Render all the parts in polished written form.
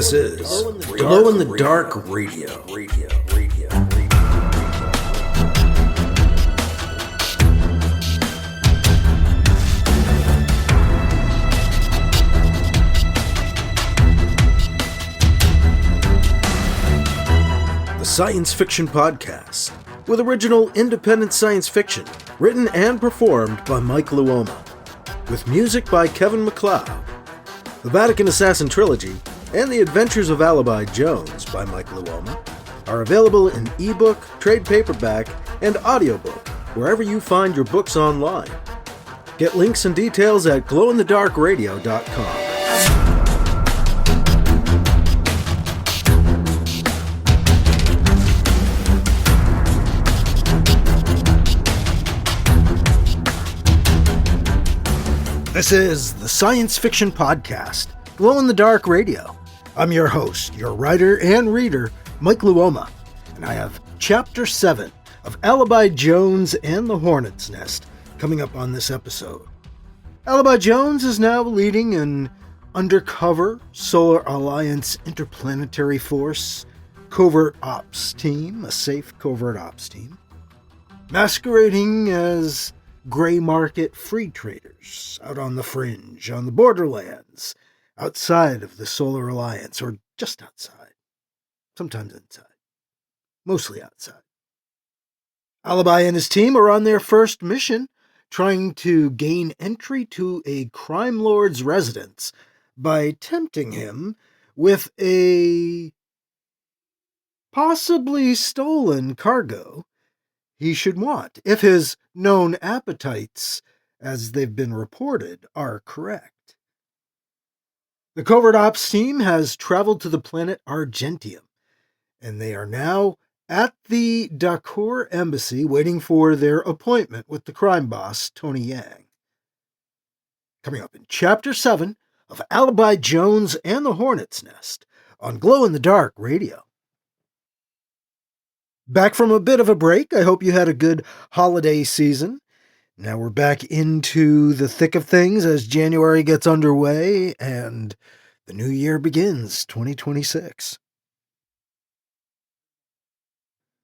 This is Glow in the Dark Radio. The science fiction podcast with original independent science fiction written and performed by Mike Luoma, with music by Kevin MacLeod. The Vatican Assassin Trilogy and The Adventures of Alibi Jones by Mike Luoma are available in ebook, trade paperback, and audiobook wherever you find your books online. Get links and details at glowinthedarkradio.com. This is the Science Fiction Podcast, Glow in the Dark Radio. I'm your host, your writer and reader, Mike Luoma, and I have Chapter 7 of Alibi Jones and the Hornet's Nest coming up on this episode. Alibi Jones is now leading an undercover Solar Alliance interplanetary force Covert-Ops team, a safe Covert-Ops team, masquerading as gray market free traders out on the fringe, on the borderlands, outside of the Solar Alliance, or just outside. Sometimes inside. Mostly outside. Alibi and his team are on their first mission, trying to gain entry to a crime lord's residence by tempting him with a possibly stolen cargo he should want, if his known appetites, as they've been reported, are correct. The Covert-Ops team has traveled to the planet Argentium, and they are now at the Dakar embassy waiting for their appointment with the crime boss, Tony Yang. Coming up in Chapter 7 of Alibi Jones and the Hornet's Nest on Glow in the Dark Radio. Back from a bit of a break. I hope you had a good holiday season. Now we're back into the thick of things as January gets underway and the new year begins, 2026.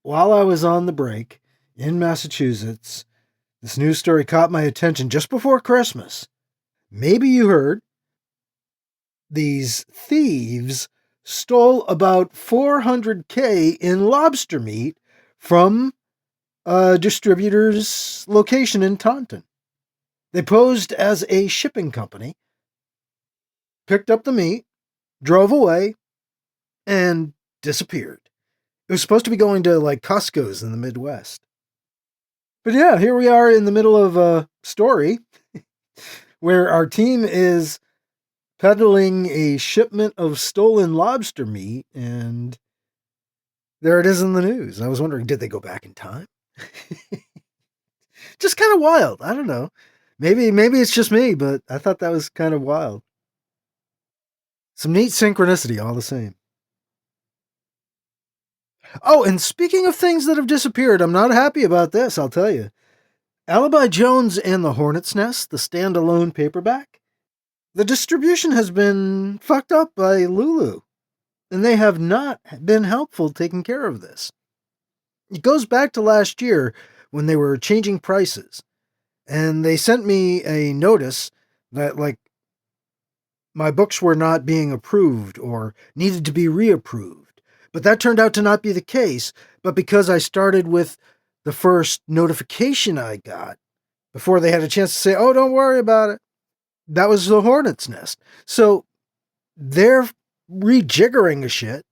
While I was on the break in Massachusetts, this news story caught my attention just before Christmas. Maybe you heard these thieves stole about $400K in lobster meat from a distributor's location in Taunton. They posed as a shipping company, picked up the meat, drove away, and disappeared. It was supposed to be going to like Costco's in the Midwest. But yeah, here we are in the middle of a story where our team is peddling a shipment of stolen lobster meat, and there it is in the news. I was wondering, did they go back in time? Just kind of wild. I don't know. Maybe it's just me, but I thought that was kind of wild. Some neat synchronicity all the same. Oh, and speaking of things that have disappeared, I'm not happy about this, I'll tell you. Alibi Jones and the Hornet's Nest, the standalone paperback, the distribution has been fucked up by Lulu, and they have not been helpful taking care of this. It goes back to last year when they were changing prices, and they sent me a notice that, like, my books were not being approved or needed to be reapproved. But that turned out to not be the case, but because I started with the first notification I got, before they had a chance to say, oh, don't worry about it, that was the Hornet's Nest. So their rejiggering of shit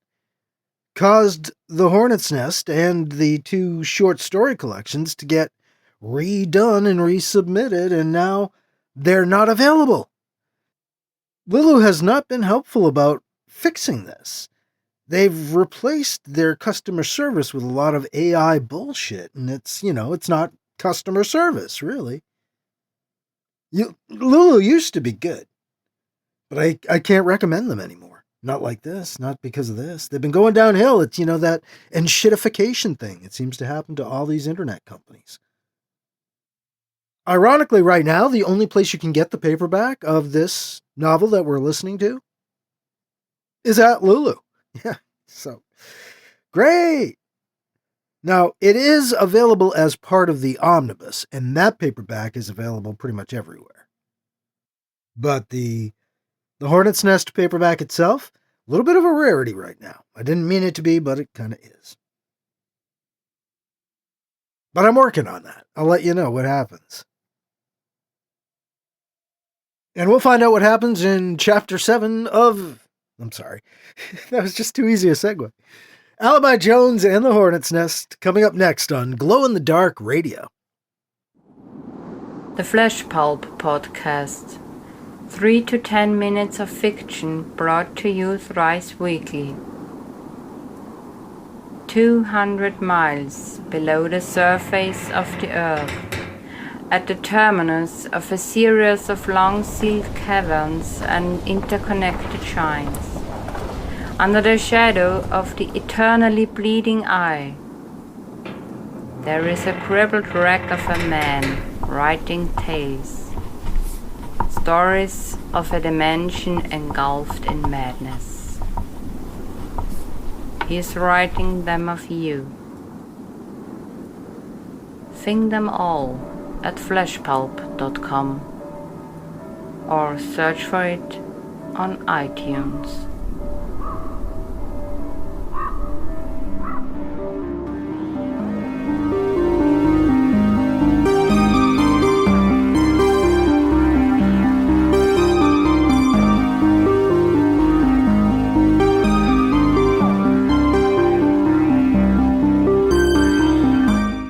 caused the Hornet's Nest and the two short story collections to get redone and resubmitted, and now they're not available. Lulu has not been helpful about fixing this. They've replaced their customer service with a lot of AI bullshit, and it's not customer service, really. Lulu used to be good, but I can't recommend them anymore. Not like this, not because of this. They've been going downhill. It's, that shitification thing. It seems to happen to all these internet companies. Ironically, right now, the only place you can get the paperback of this novel that we're listening to is at Lulu. Yeah, so great. Now, it is available as part of the Omnibus, and that paperback is available pretty much everywhere. But the Hornet's Nest paperback itself, a little bit of a rarity right now. I didn't mean it to be, but it kind of is. But I'm working on that. I'll let you know what happens. And we'll find out what happens in Chapter 7 of... I'm sorry. That was just too easy a segue. Alibi Jones and the Hornet's Nest, coming up next on Glow-in-the-Dark Radio. The Flesh Pulp Podcast. 3 to 10 minutes of fiction brought to you thrice weekly. 200 miles below the surface of the earth, at the terminus of a series of long-sealed caverns and interconnected shrines, under the shadow of the eternally bleeding eye, there is a crippled wreck of a man writing tales, stories of a dimension engulfed in madness. He is writing them of you. Find them all at fleshpulp.com or search for it on iTunes.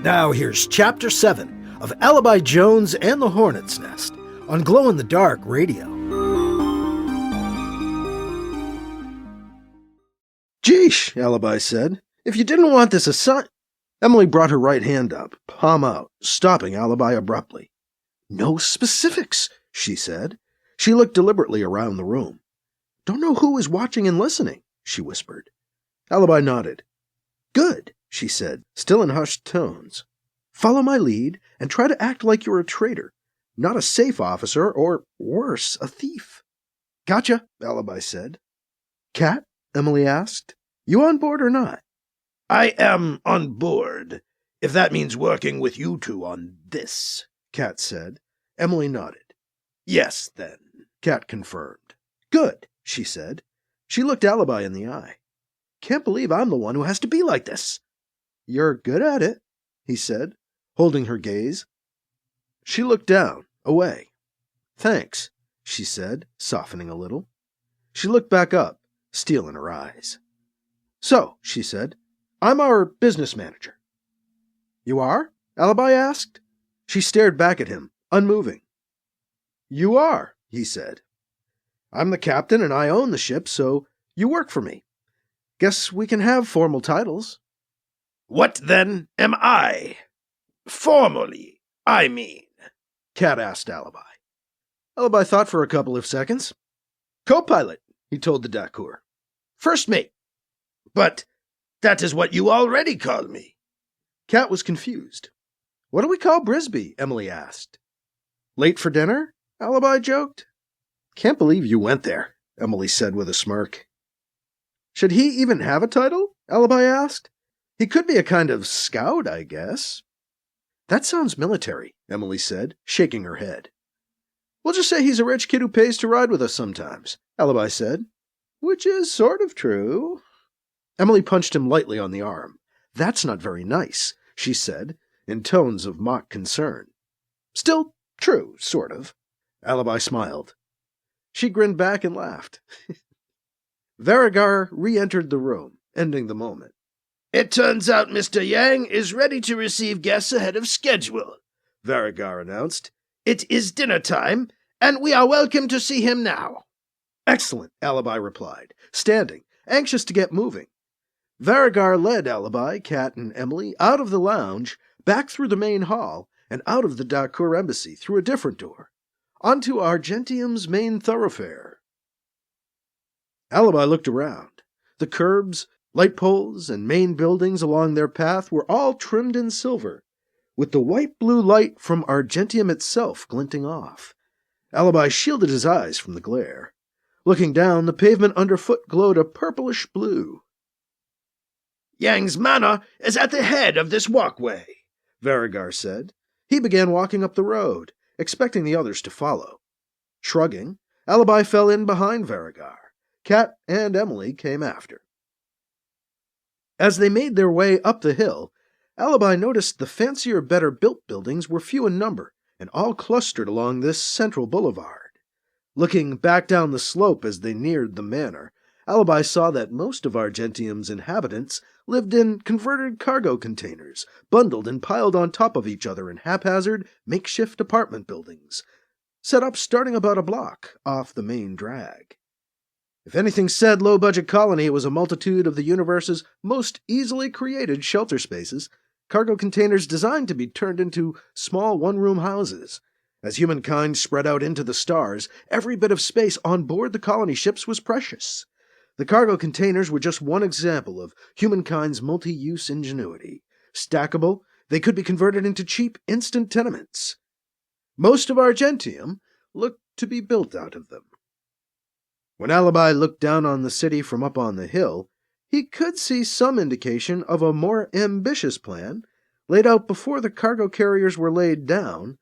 Now here's Chapter 7 of Alibi Jones and the Hornet's Nest on Glow-in-the-Dark Radio. Geesh, Alibi said. If you didn't want this assignment... Emily brought her right hand up, palm out, stopping Alibi abruptly. No specifics, she said. She looked deliberately around the room. Don't know who is watching and listening, she whispered. Alibi nodded. Good, she said, still in hushed tones. Follow my lead and try to act like you're a traitor, not a safe officer or, worse, a thief. Gotcha, Alibi said. Cat? Emily asked. You on board or not? I am on board, if that means working with you two on this, Cat said. Emily nodded. Yes, then, Cat confirmed. Good, she said. She looked Alibi in the eye. Can't believe I'm the one who has to be like this. You're good at it, he said, holding her gaze. She looked down, away. Thanks, she said, softening a little. She looked back up, steel in her eyes. So, she said, I'm our business manager. You are? Alibi asked. She stared back at him, unmoving. You are, he said. I'm the captain and I own the ship, so you work for me. Guess we can have formal titles. What, then, am I? Formally, I mean, Cat asked Alibi. Alibi thought for a couple of seconds. Co-pilot, he told the Dacour. First mate. But that is what you already call me. Cat was confused. What do we call Brisby? Emily asked. Late for dinner? Alibi joked. Can't believe you went there, Emily said with a smirk. Should he even have a title? Alibi asked. He could be a kind of scout, I guess. That sounds military, Emily said, shaking her head. We'll just say he's a rich kid who pays to ride with us sometimes, Alibi said. Which is sort of true. Emily punched him lightly on the arm. That's not very nice, she said, in tones of mock concern. Still true, sort of. Alibi smiled. She grinned back and laughed. Verigar re-entered the room, ending the moment. It turns out Mr. Yang is ready to receive guests ahead of schedule, Verigar announced. It is dinner time, and we are welcome to see him now. Excellent, Alibi replied, standing, anxious to get moving. Verigar led Alibi, Cat, and Emily out of the lounge, back through the main hall, and out of the Dacour embassy through a different door, onto Argentium's main thoroughfare. Alibi looked around. The curbs, light poles, and main buildings along their path were all trimmed in silver, with the white-blue light from Argentium itself glinting off. Alibi shielded his eyes from the glare. Looking down, the pavement underfoot glowed a purplish blue. "Yang's manor is at the head of this walkway," Verigar said. He began walking up the road, expecting the others to follow. Shrugging, Alibi fell in behind Verigar. Kat and Emily came after. As they made their way up the hill, Alibi noticed the fancier, better-built buildings were few in number and all clustered along this central boulevard. Looking back down the slope as they neared the manor, Alibi saw that most of Argentium's inhabitants lived in converted cargo containers, bundled and piled on top of each other in haphazard, makeshift apartment buildings, set up starting about a block off the main drag. If anything said low-budget colony, it was a multitude of the universe's most easily created shelter spaces, cargo containers designed to be turned into small one-room houses. As humankind spread out into the stars, every bit of space on board the colony ships was precious. The cargo containers were just one example of humankind's multi-use ingenuity. Stackable, they could be converted into cheap, instant tenements. Most of Argentium looked to be built out of them. When Alibi looked down on the city from up on the hill, he could see some indication of a more ambitious plan, laid out before the cargo carriers were laid down,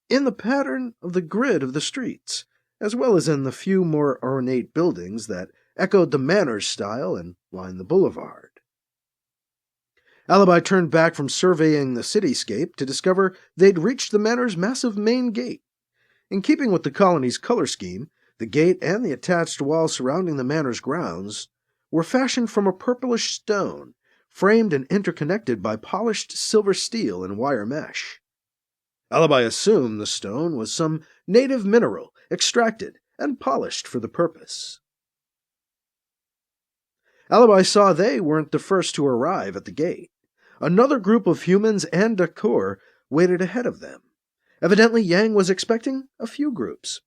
in the pattern of the grid of the streets, as well as in the few more ornate buildings that echoed the manor's style and lined the boulevard. Alibi turned back from surveying the cityscape to discover they'd reached the manor's massive main gate. In keeping with the colony's color scheme, the gate and the attached wall surrounding the manor's grounds were fashioned from a purplish stone, framed and interconnected by polished silver steel and wire mesh. Alibi assumed the stone was some native mineral, extracted and polished for the purpose. Alibi saw they weren't the first to arrive at the gate. Another group of humans and Dakor waited ahead of them. Evidently, Yang was expecting a few groups.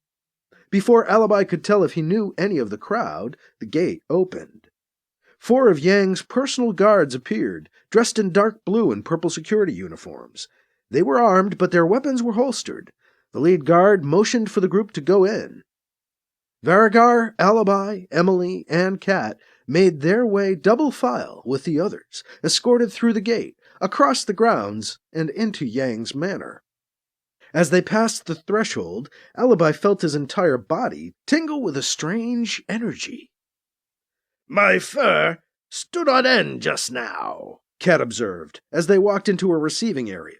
Before Alibi could tell if he knew any of the crowd, the gate opened. 4 of Yang's personal guards appeared, dressed in dark blue and purple security uniforms. They were armed, but their weapons were holstered. The lead guard motioned for the group to go in. Verigar, Alibi, Emily, and Kat made their way double file with the others, escorted through the gate, across the grounds, and into Yang's manor. As they passed the threshold, Alibi felt his entire body tingle with a strange energy. "My fur stood on end just now," Kat observed, as they walked into a receiving area,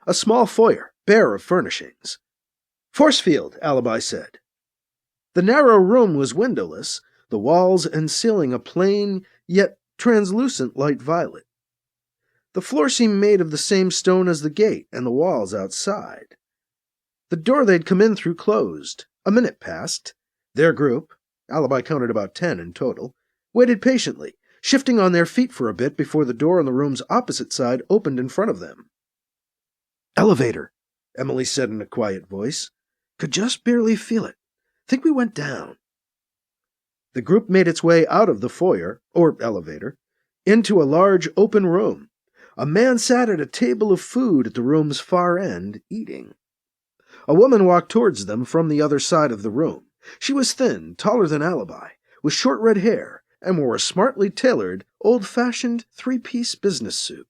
a small foyer, bare of furnishings. "Force field," Alibi said. The narrow room was windowless, the walls and ceiling a plain, yet translucent light violet. The floor seemed made of the same stone as the gate and the walls outside. The door they'd come in through closed. A minute passed. Their group, Alibi counted about 10 in total, waited patiently, shifting on their feet for a bit before the door on the room's opposite side opened in front of them. "Elevator," Emily said in a quiet voice. "Could just barely feel it. Think we went down." The group made its way out of the foyer, or elevator, into a large open room. A man sat at a table of food at the room's far end, eating. A woman walked towards them from the other side of the room. She was thin, taller than Alibi, with short red hair, and wore a smartly tailored, old-fashioned 3-piece business suit.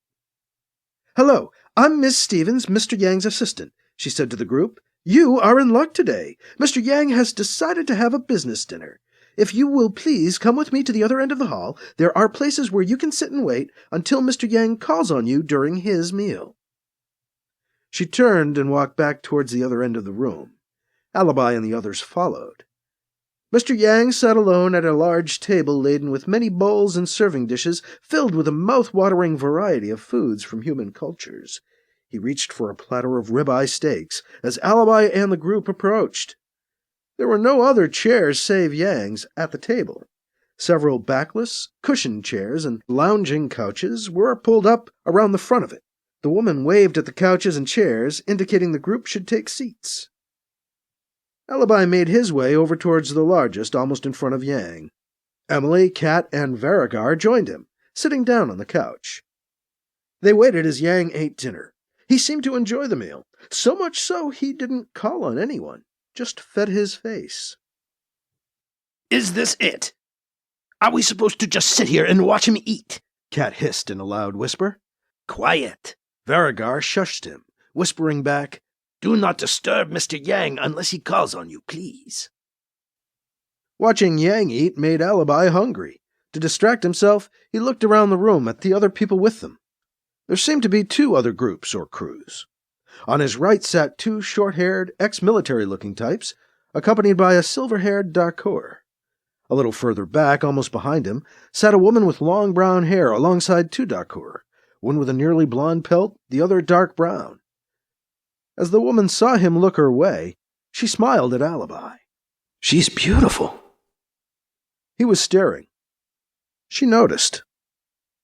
"Hello, I'm Miss Stevens, Mr. Yang's assistant," she said to the group. "You are in luck today. Mr. Yang has decided to have a business dinner. If you will please come with me to the other end of the hall, there are places where you can sit and wait until Mr. Yang calls on you during his meal." She turned and walked back towards the other end of the room. Alibi and the others followed. Mr. Yang sat alone at a large table laden with many bowls and serving dishes filled with a mouth-watering variety of foods from human cultures. He reached for a platter of ribeye steaks as Alibi and the group approached. There were no other chairs save Yang's at the table. Several backless, cushioned chairs and lounging couches were pulled up around the front of it. The woman waved at the couches and chairs, indicating the group should take seats. Alibi made his way over towards the largest, almost in front of Yang. Emily, Kat, and Verigar joined him, sitting down on the couch. They waited as Yang ate dinner. He seemed to enjoy the meal, so much so he didn't call on anyone, just fed his face. Is this it? Are we supposed to just sit here and watch him eat? Cat hissed in a loud whisper. Quiet. Varigar shushed him, whispering back, Do not disturb Mr. Yang unless he calls on you, please. Watching Yang eat made Alibi hungry. To distract himself, he looked around the room at the other people with them. There seemed to be 2 other groups or crews. On his right sat 2 short-haired, ex-military-looking types, accompanied by a silver-haired Darkour. A little further back, almost behind him, sat a woman with long brown hair alongside 2 Darkour, one with a nearly blonde pelt, the other dark brown. As the woman saw him look her way, she smiled at Alibi. She's beautiful. He was staring. She noticed.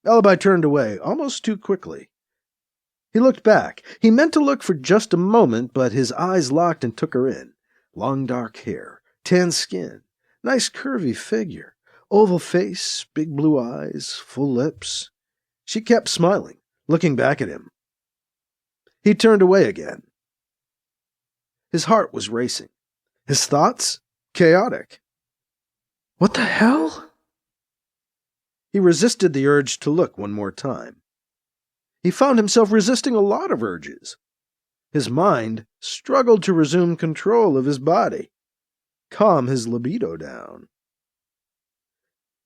Alibi turned away, almost too quickly. He looked back. He meant to look for just a moment, but his eyes locked and took her in. Long dark hair, tan skin, nice curvy figure, oval face, big blue eyes, full lips. She kept smiling, looking back at him. He turned away again. His heart was racing. His thoughts? Chaotic. What the hell? He resisted the urge to look one more time. He found himself resisting a lot of urges. His mind struggled to resume control of his body, calm his libido down.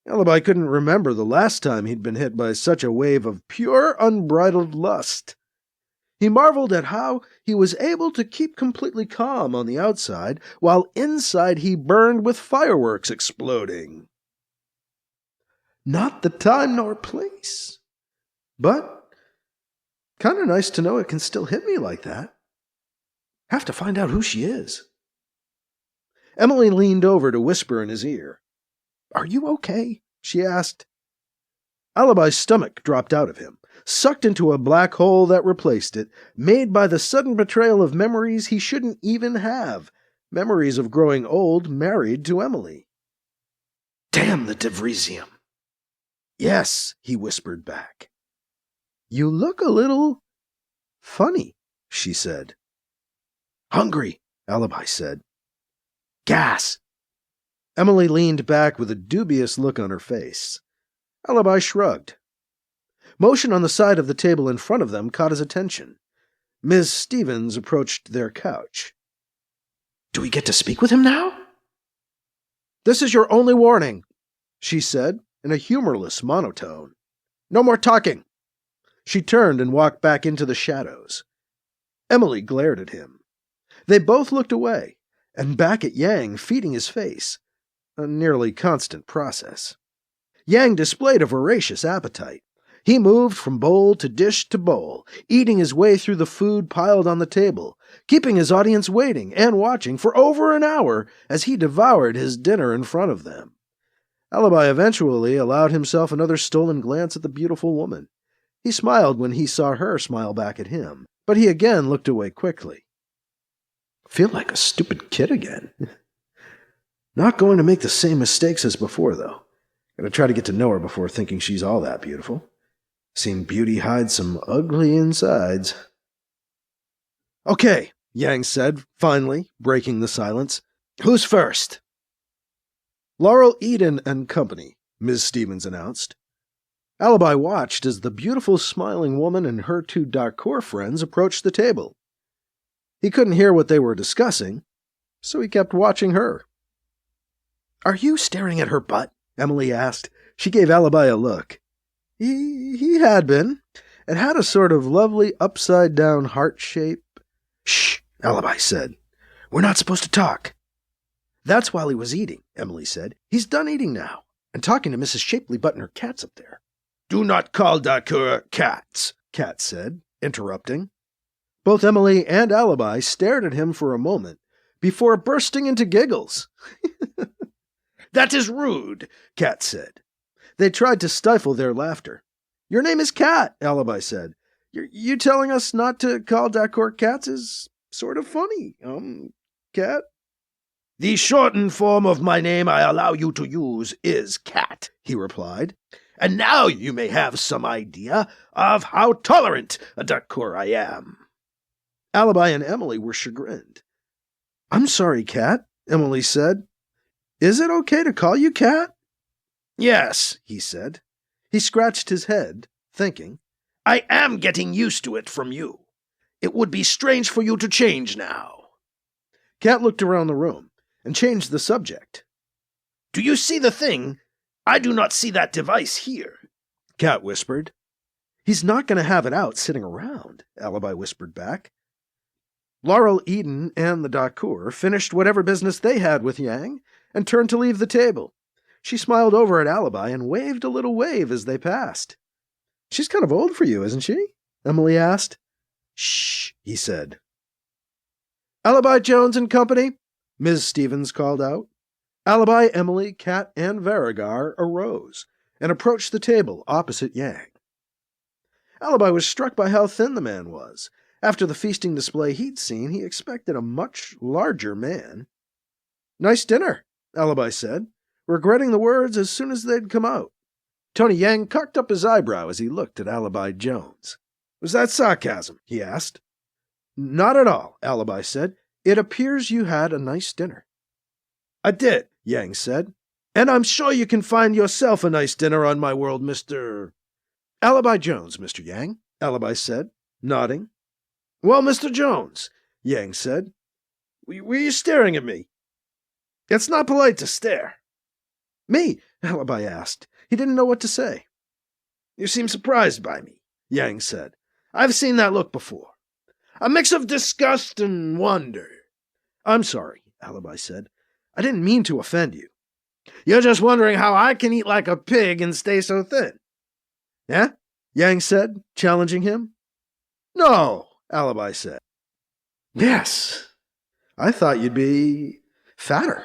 Alibi couldn't remember the last time he'd been hit by such a wave of pure, unbridled lust. He marveled at how he was able to keep completely calm on the outside, while inside he burned with fireworks exploding. Not the time nor place. But kind of nice to know it can still hit me like that. Have to find out who she is. Emily leaned over to whisper in his ear. Are you okay? She asked. Alibi's stomach dropped out of him, sucked into a black hole that replaced it, made by the sudden betrayal of memories he shouldn't even have, memories of growing old married to Emily. Damn the Devrisium. Yes, he whispered back. You look a little funny, she said. Hungry, Alibi said. Gas. Emily leaned back with a dubious look on her face. Alibi shrugged. Motion on the side of the table in front of them caught his attention. Ms. Stevens approached their couch. Do we get to speak with him now? This is your only warning, she said in a humorless monotone. No more talking. She turned and walked back into the shadows. Emily glared at him. They both looked away, and back at Yang feeding his face, a nearly constant process. Yang displayed a voracious appetite. He moved from bowl to dish to bowl, eating his way through the food piled on the table, keeping his audience waiting and watching for over an hour as he devoured his dinner in front of them. Alibi eventually allowed himself another stolen glance at the beautiful woman. He smiled when he saw her smile back at him, but he again looked away quickly. Feel like a stupid kid again. Not going to make the same mistakes as before, though. Gotta try to get to know her before thinking she's all that beautiful. Seen beauty hide some ugly insides. Okay, Yang said, finally, breaking the silence. Who's first? Laurel Eden and Company, Ms. Stevens announced. Alibi watched as the beautiful smiling woman and her 2 Darkour friends approached the table. He couldn't hear what they were discussing, so he kept watching her. Are you staring at her butt? Emily asked. She gave Alibi a look. He had been. It had a sort of lovely upside-down heart shape. Shh, Alibi said. We're not supposed to talk. That's while he was eating, Emily said. He's done eating now, and talking to Mrs. Shapley Butt and her cats up there. Do not call Darkour cats, Cat said, interrupting. Both Emily and Alibi stared at him for a moment, before bursting into giggles. That is rude, Cat said. They tried to stifle their laughter. Your name is Cat, Alibi said. You telling us not to call Darkour cats is sort of funny, Cat? The shortened form of my name I allow you to use is Cat, he replied. And now you may have some idea of how tolerant a Darkour I am. Alibi and Emily were chagrined. I'm sorry, Cat, Emily said. Is it okay to call you Cat? Yes, he said. He scratched his head, thinking, I am getting used to it from you. It would be strange for you to change now. Cat looked around the room and changed the subject. Do you see the thing? I do not see that device here, Cat whispered. He's not going to have it out sitting around, Alibi whispered back. Laurel Eden and the Dacour finished whatever business they had with Yang and turned to leave the table. She smiled over at Alibi and waved a little wave as they passed. She's kind of old for you, isn't she? Emily asked. Shh, he said. Alibi Jones and Company, Ms. Stevens called out. Alibi, Emily, Cat, and Verigar arose and approached the table opposite Yang. Alibi was struck by how thin the man was. After the feasting display he'd seen, he expected a much larger man. Nice dinner, Alibi said, regretting the words as soon as they'd come out. Tony Yang cocked up his eyebrow as he looked at Alibi Jones. Was that sarcasm? He asked. Not at all, Alibi said. It appears you had a nice dinner. I did, Yang said. And I'm sure you can find yourself a nice dinner on my world, Mr. Alibi Jones, Mr. Yang, Alibi said, nodding. Well, Mr. Jones, Yang said, were you staring at me? It's not polite to stare. Me? Alibi asked. He didn't know what to say. You seem surprised by me, Yang said. I've seen that look before. A mix of disgust and wonder. I'm sorry, Alibi said. I didn't mean to offend you. You're just wondering how I can eat like a pig and stay so thin. Yeah? Yang said, challenging him. No, Alibi said. Yes. I thought you'd be fatter.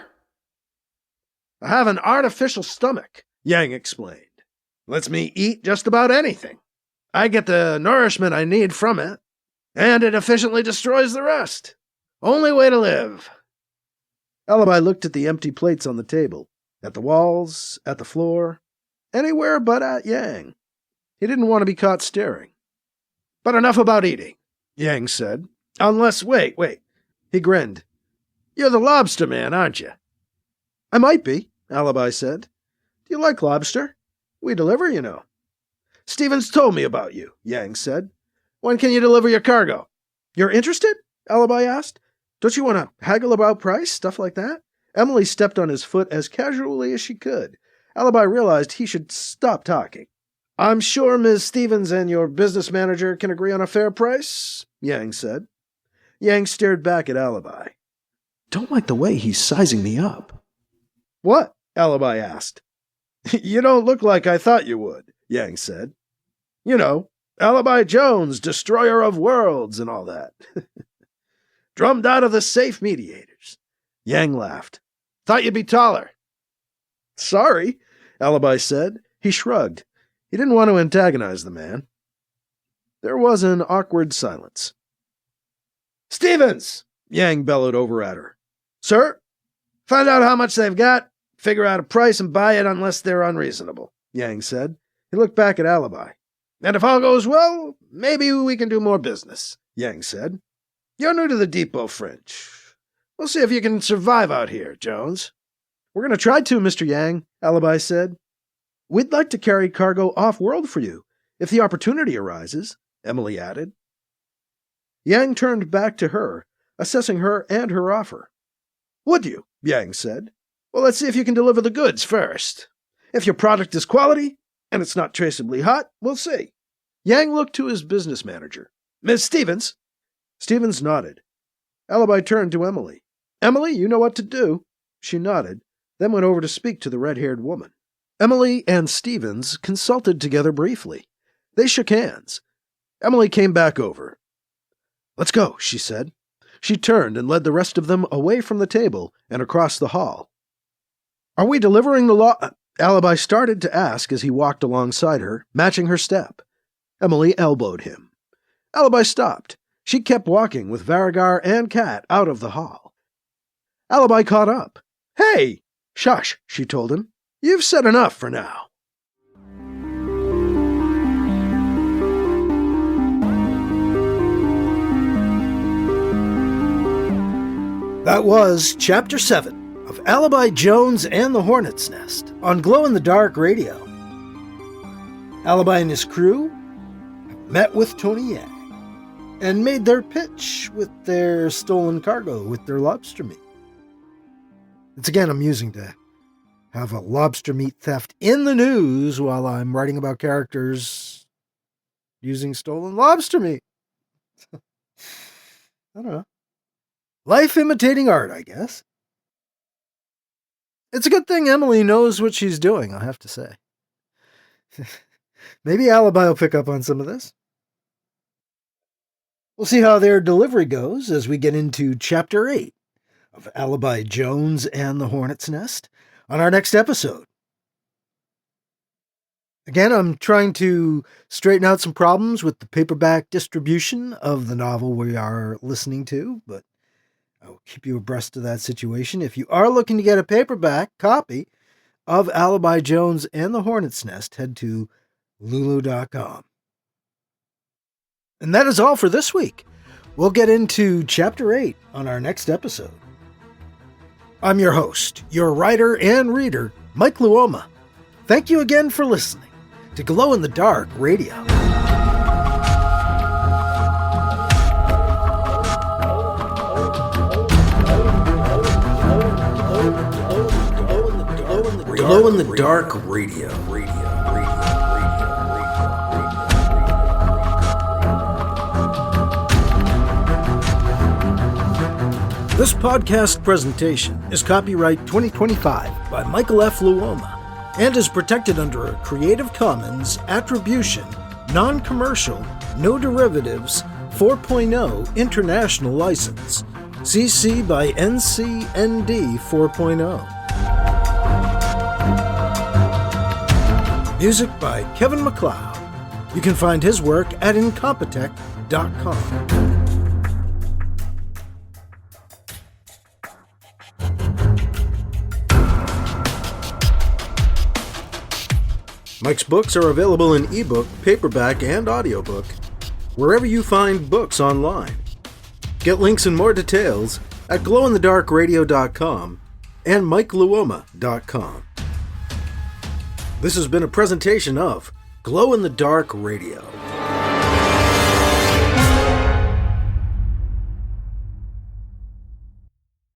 I have an artificial stomach, Yang explained. Lets me eat just about anything. I get the nourishment I need from it, and it efficiently destroys the rest. Only way to live. Alibi looked at the empty plates on the table, at the walls, at the floor, anywhere but at Yang. He didn't want to be caught staring. But enough about eating, Yang said. Unless, wait. He grinned. You're the lobster man, aren't you? I might be, Alibi said. Do you like lobster? We deliver, you know. Stevens told me about you, Yang said. When can you deliver your cargo? You're interested? Alibi asked. Don't you want to haggle about price, stuff like that? Emily stepped on his foot as casually as she could. Alibi realized he should stop talking. I'm sure Ms. Stevens and your business manager can agree on a fair price, Yang said. Yang stared back at Alibi. Don't like the way he's sizing me up. What? Alibi asked. You don't look like I thought you would, Yang said. You know, Alibi Jones, destroyer of worlds and all that. Drummed out of the safe mediators. Yang laughed. Thought you'd be taller. Sorry, Alibi said. He shrugged. He didn't want to antagonize the man. There was an awkward silence. Stevens! Yang bellowed over at her. Sir? Find out how much they've got, figure out a price, and buy it unless they're unreasonable, Yang said. He looked back at Alibi. And if all goes well, maybe we can do more business, Yang said. You're new to the depot fringe. We'll see if you can survive out here, Jones. We're going to try to, Mr. Yang, Alibi said. We'd like to carry cargo off-world for you, if the opportunity arises, Emily added. Yang turned back to her, assessing her and her offer. Would you? Yang said. Well, let's see if you can deliver the goods first. If your product is quality, and it's not traceably hot, we'll see. Yang looked to his business manager. Miss Stevens? Stevens nodded. Alibi turned to Emily. Emily, you know what to do. She nodded, then went over to speak to the red-haired woman. Emily and Stevens consulted together briefly. They shook hands. Emily came back over. Let's go, she said. She turned and led the rest of them away from the table and across the hall. Are we delivering the law? Alibi started to ask as he walked alongside her, matching her step. Emily elbowed him. Alibi stopped. She kept walking with Verigar and Cat out of the hall. Alibi caught up. Hey! Shush, she told him. You've said enough for now. That was Chapter 7, of Alibi Jones and the Hornet's Nest on Glow-in-the-Dark Radio. Alibi and his crew met with Tony Yang and made their pitch with their stolen cargo with their lobster meat. It's again amusing to have a lobster meat theft in the news while I'm writing about characters using stolen lobster meat. I don't know. Life imitating art, I guess. It's a good thing Emily knows what she's doing, I have to say. Maybe Alibi will pick up on some of this. We'll see how their delivery goes as we get into Chapter 8 of Alibi Jones and the Hornet's Nest on our next episode. Again, I'm trying to straighten out some problems with the paperback distribution of the novel we are listening to, but I will keep you abreast of that situation. If you are looking to get a paperback copy of Alibi Jones and the Hornet's Nest, head to lulu.com. And that is all for this week. We'll get into Chapter 8 on our next episode. I'm your host, your writer and reader, Mike Luoma. Thank you again for listening to Glow-in-the-Dark Radio. Glow-in-the-Dark Radio. This podcast presentation is copyright 2025 by Michael F. Luoma and is protected under a Creative Commons Attribution, Non-Commercial, No Derivatives 4.0 International License, CC by NCND 4.0. Music by Kevin MacLeod. You can find his work at Incompetech.com. Mike's books are available in ebook, paperback, and audiobook, wherever you find books online. Get links and more details at glowinthedarkradio.com and mikeluoma.com. This has been a presentation of Glow in the Dark Radio.